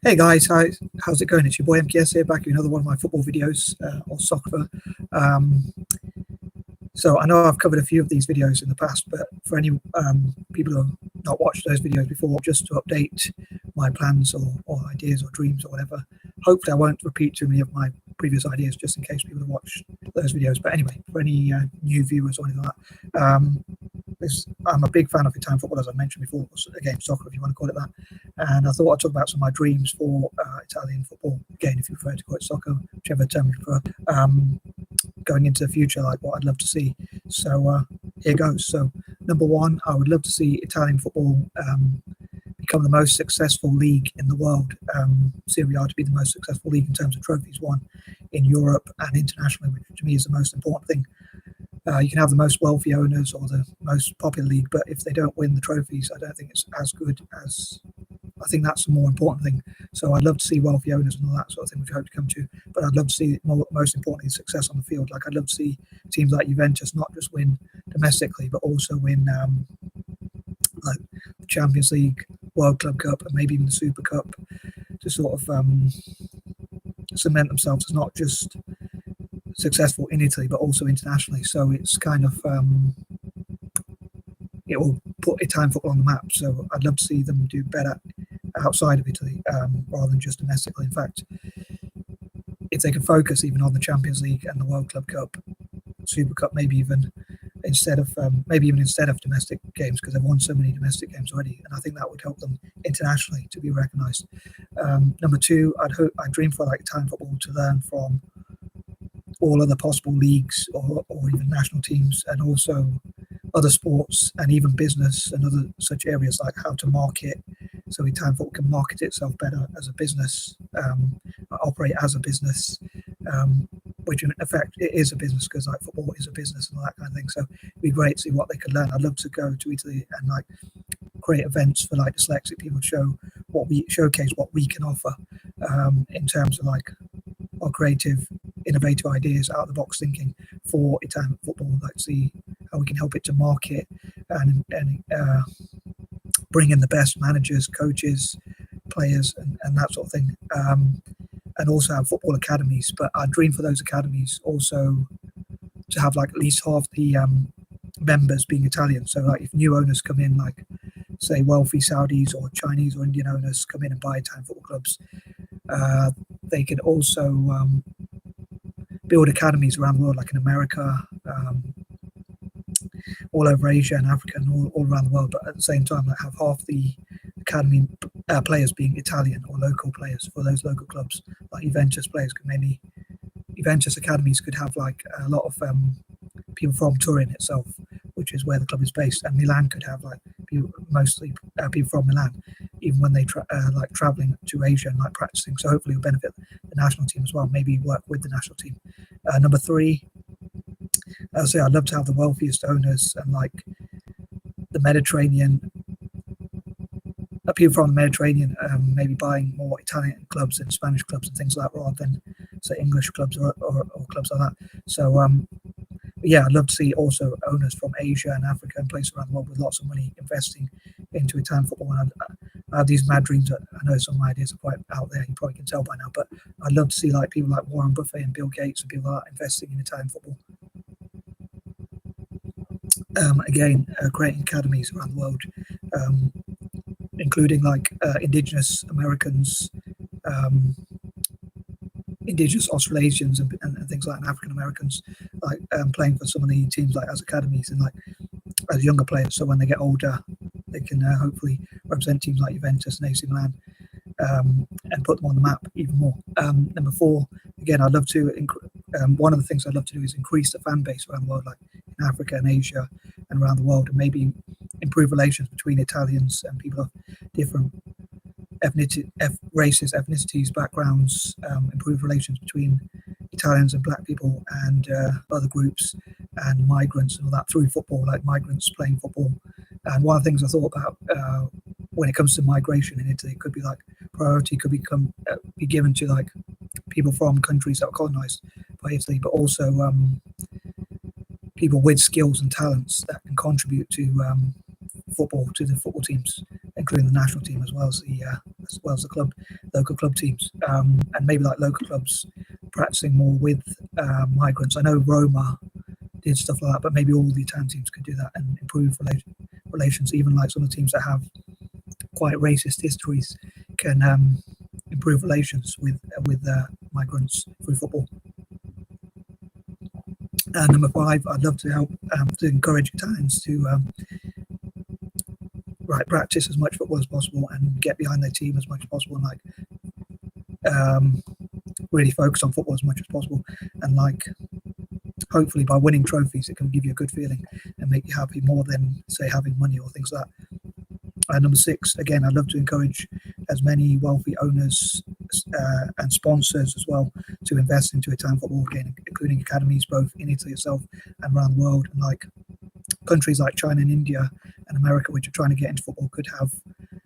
Hey guys, how's it going? It's your boy M.K.S here, back with another one of my football videos or soccer. Um, so I know I've covered a few of these videos in the past, but for any people who have not watched those videos before, just to update my plans or ideas or dreams or whatever. Hopefully I won't repeat too many of my previous ideas, just in case people have watched those videos. But anyway, for any new viewers or anything like that, I'm a big fan of Italian football, as I mentioned before, again, soccer, if you want to call it that. And I thought I'd talk about some of my dreams for Italian football. Again, if you prefer to call it soccer, whichever term you prefer, going into the future, like what I'd love to see. So here goes. So number one, I would love to see Italian football become the most successful league in the world. Serie A to be the most successful league in terms of trophies won in Europe and internationally, which to me is the most important thing. You can have the most wealthy owners or the most popular league, but if they don't win the trophies, I don't think it's as good as. I think that's the more important thing. So I'd love to see wealthy owners and all that sort of thing, which I hope to come to. But I'd love to see, most importantly, success on the field. Like I'd love to see teams like Juventus not just win domestically, but also win like the Champions League, World Club Cup, and maybe even the Super Cup, to sort of cement themselves as not just successful in Italy, but also internationally. So it's kind of it will put Italian football on the map. So I'd love to see them do better outside of Italy rather than just domestically. In fact, if they can focus even on the Champions League and the World Club Cup, Super Cup, maybe even instead of domestic games, because they've won so many domestic games already, and I think that would help them internationally to be recognised. Number two, I dream for like Italian football to learn from all other possible leagues or even national teams, and also other sports and even business and other such areas, like how to market, so Italian football can market itself better as a business, operate as a business, which in effect it is a business, because like football is a business and all that kind of thing. So it'd be great to see what they could learn. I'd love to go to Italy and like create events for like dyslexic people, showcase what we can offer in terms of like our creative, innovative ideas, out of the box thinking for Italian football. Like see how we can help it to market and bring in the best managers, coaches, players, and that sort of thing. And also have football academies. But I dream for those academies also to have like at least half the members being Italian. So like if new owners come in, like say wealthy Saudis or Chinese or Indian owners come in and buy Italian football clubs, they can also build academies around the world, like in America, all over Asia and Africa, and all around the world. But at the same time, like have half the academy players being Italian or local players for those local clubs. Like Juventus players could maybe, Juventus academies could have like a lot of people from Turin itself, which is where the club is based, and Milan could have like mostly people from Milan, even when they like traveling to Asia and like practicing. So hopefully it'll benefit the national team as well. Maybe work with the national team. Number three, so I'd love to have the wealthiest owners and like the Mediterranean, people from the Mediterranean, maybe buying more Italian clubs and Spanish clubs and things like that, rather than say English clubs or clubs like that. So yeah, I'd love to see also owners from Asia and Africa and places around the world with lots of money investing into Italian football. And I have these mad dreams. I know some of my ideas are quite out there, you probably can tell by now, but I'd love to see like people like Warren Buffett and Bill Gates and people like that investing in Italian football. Again, creating academies around the world, including like indigenous Americans, indigenous Australasians and things like African Americans, like playing for some of the teams like as academies and like as younger players. So when they get older, they can hopefully represent teams like Juventus and AC Milan, and put them on the map even more. Number four, again, I'd love to. One of the things I'd love to do is increase the fan base around the world, like in Africa and Asia and around the world, and maybe improve relations between Italians and people of different races, ethnicities, backgrounds, improve relations between Italians and black people and other groups and migrants and all that through football, like migrants playing football. And one of the things I thought about when it comes to migration in Italy, it could be like priority could be given to like people from countries that were colonized by Italy, but also people with skills and talents that can contribute to football, to the football teams, including the national team as well as the local club teams, and maybe like local clubs practicing more with migrants. I know Roma did stuff like that, but maybe all the Italian teams could do that and improve relations. Even like some of the teams that have quite racist histories can improve relations with migrants through football. Number 5, I'd love to help to encourage Italians to practice as much football as possible and get behind their team as much as possible, and really focus on football as much as possible, and hopefully by winning trophies it can give you a good feeling and make you happy more than say having money or things like that. Number 6, again, I'd love to encourage as many wealthy owners and sponsors as well to invest into Italian football again, including academies both in Italy itself and around the world. And countries like China and India and America, which are trying to get into football,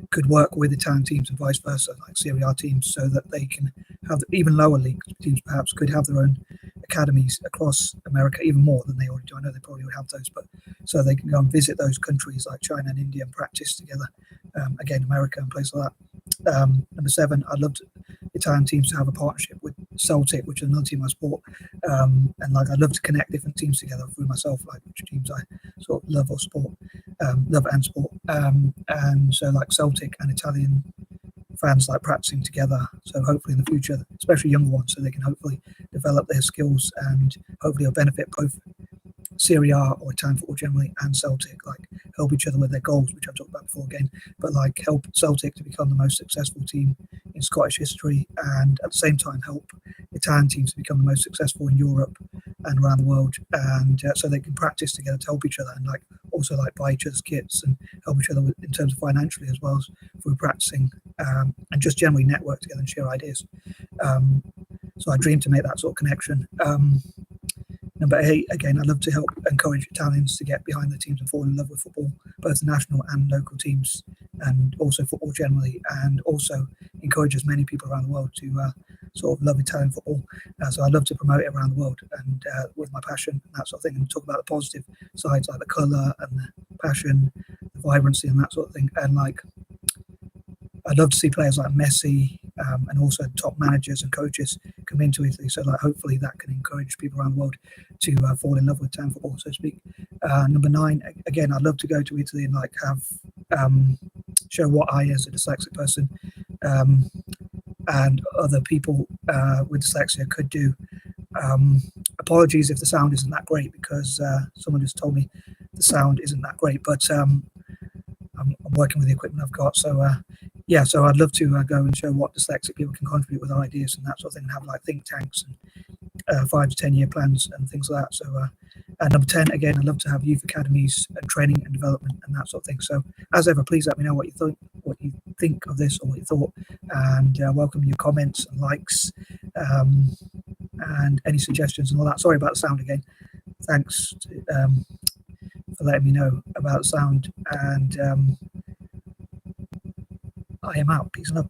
could work with Italian teams and vice versa, like Serie A teams, so that they can have even lower league teams perhaps could have their own academies across America, even more than they already do. I know they probably would have those, but so they can go and visit those countries like China and India and practice together. Again, America and places like that. Number 7, I'd love Italian teams to have a partnership with Celtic, which is another team I support, and I'd love to connect different teams together through myself, like which teams I sort of love or support, love and support, and so like Celtic and Italian fans practicing together. So hopefully in the future, especially younger ones, so they can hopefully develop their skills and hopefully it'll benefit both Serie A or Italian football generally and Celtic, help each other with their goals, which I've talked about before again, but help Celtic to become the most successful team in Scottish history, and at the same time help Italian teams to become the most successful in Europe and around the world, and so they can practice together to help each other, and also buy each other's kits and help each other in terms of financially as well as through practicing, and just generally network together and share ideas. So I dream to make that sort of connection. Number 8, again, I'd love to help encourage Italians to get behind their teams and fall in love with football, both the national and local teams, and also football generally, and also encourage as many people around the world to sort of love Italian football. So I'd love to promote it around the world and with my passion and that sort of thing, and talk about the positive sides like the colour and the passion, the vibrancy and that sort of thing. And I'd love to see players like Messi and also top managers and coaches come into Italy. So hopefully that can encourage people around the world to fall in love with Italian football, so to speak. Number 9, again, I'd love to go to Italy and have show what I, as a dyslexic person, and other people with dyslexia could do. Apologies if the sound isn't that great, because someone just told me the sound isn't that great, but I'm working with the equipment I've got. So so I'd love to go and show what dyslexic people can contribute with ideas and that sort of thing, and have think tanks and 5 to 10 year plans and things like that. So number 10, again, I'd love to have youth academies and training and development and that sort of thing. So as ever, please let me know what you think of this, or what you thought, and welcome your comments and likes, and any suggestions and all that. Sorry about the sound again. Thanks for letting me know about the sound, and I am out. Peace and love.